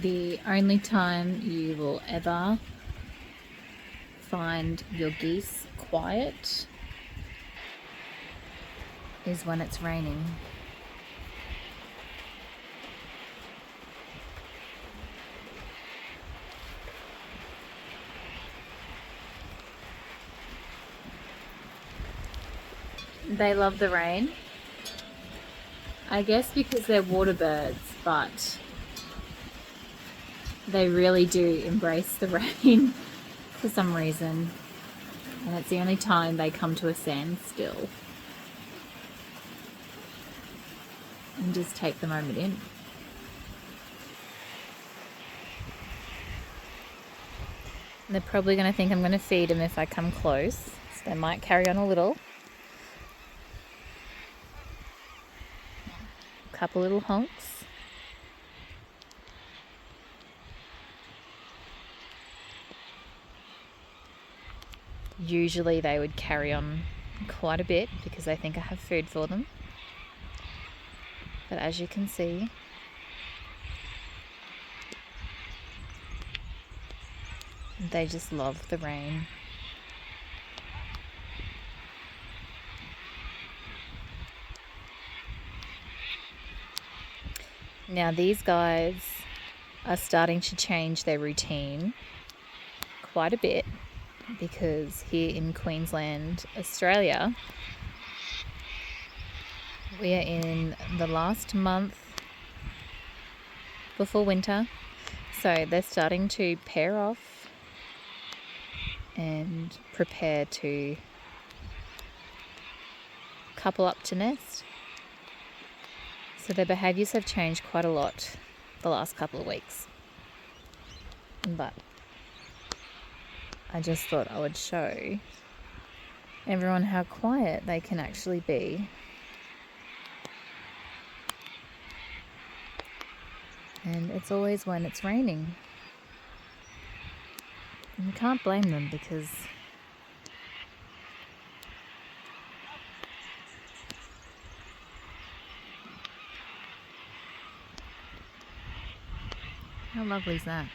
The only time you will ever find your geese quiet is when it's raining. They love the rain, I guess because they're water birds, but they really do embrace the rain for some reason, and it's the only time they come to a standstill and just take the moment in. They're probably going to think I'm going to feed them if I come close, so they might carry on a little. Couple little honks. Usually they would carry on quite a bit because they think I have food for them. But as you can see, they just love the rain. Now these guys are starting to change their routine quite a bit because here in Queensland, Australia, we are in the last month before winter, so they're starting to pair off and prepare to couple up to nest. So their behaviours have changed quite a lot the last couple of weeks. But I just thought I would show everyone how quiet they can actually be. And it's always when it's raining. And you can't blame them because how lovely is that?